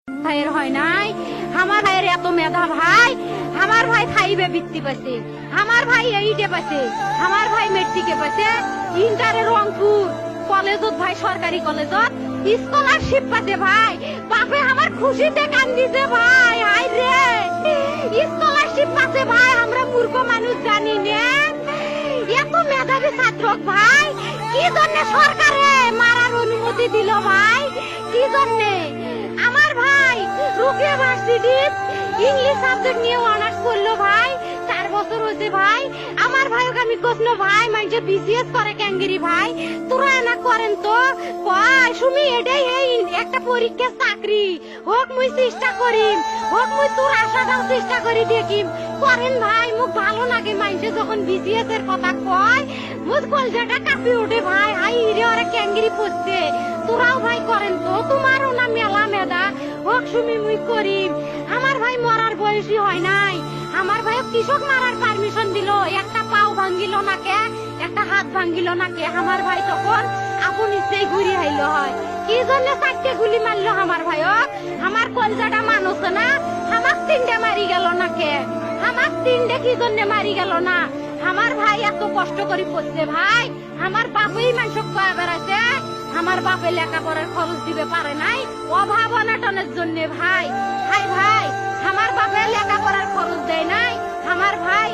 ভাইয়ের হয় নাই, আমার ভাইয়ের এত মেধা ভাই, আমার ভাই ফাইভে বৃত্তি পাচ্ছে, আমার ভাই এইটে পাচ্ছে, আমার ভাই মেট্রিকে পাচ্ছে, ইন্টারে রংপুর কলেজত ভাই সরকারি কলেজত স্কলারশিপ পাচ্ছে ভাই, বাপে আমার খুশিতে কান্দিছে ভাই, হাই রে স্কলারশিপ পাচ্ছে ভাই, আমরা মূর্খ মানুষ জানি না এত মেধাবী ছাত্র ভাই, কি জন্য সরকারে মারার অনুমতি দিল ভাই, কি জন্যে? আমার ভাই রুকিয়া ভার্সিটি ইংলিশ সাবজেক্ট নিয়ে অনার্স করলো ভাই, 4 বছর হয়েছে ভাই, আমার ভাইকে আমি কইলো ভাই মানে বিসিএস করে ক্যাঙ্গেরি ভাই, তোরা না করেন তো কয় সুমি এটাই এই একটা পরীক্ষা চাকরি হোক মুই চেষ্টা করিম, হোক মুই তোর আশাটাও চেষ্টা করি দেখিম, করেন ভাই মুখ ভালো লাগে মানুষে যখন বিসিএস এর কথা কয়, মুখ কলজাটা কাঁপি ওঠে ভাই, হাই রে ওরা ক্যাঙ্গেরি পড়ছে, তোরাও ভাই করেন তো, তোমারও না মেলা মেধা, হোক সুমি মুই করিম। আমার ভাই মরার বয়সী হয় নাই, আমার ভাই কৃষক মারার পারমিশন দিল, একটা পাও ভাঙ্গিল না কে, একটা হাত ভাঙ্গিল না কে, আমার ভাই তখন আপন ইচ্ছেই ঘুরি আইল হয়, কি জন্য 4টে গুলি মারলো আমার ভাইক, আমার কলজাটা মানুষ না, আমার 3টে মারি গেল না কে, আমার 3টে কি জন্য মারি গেল না, আমার ভাই এত কষ্ট করে পড়ছে ভাই, আমার বাপই মানুষ কয়া বেড়াইছে, আমার বাপে লেখাপড়ার খরচ দিবে পারে নাই অভাব অনাটনের জন্য ভাই, ভাই ভাই আমার বাপে লেখাপড়ার খরচ দেয় নাই, আমার ভাই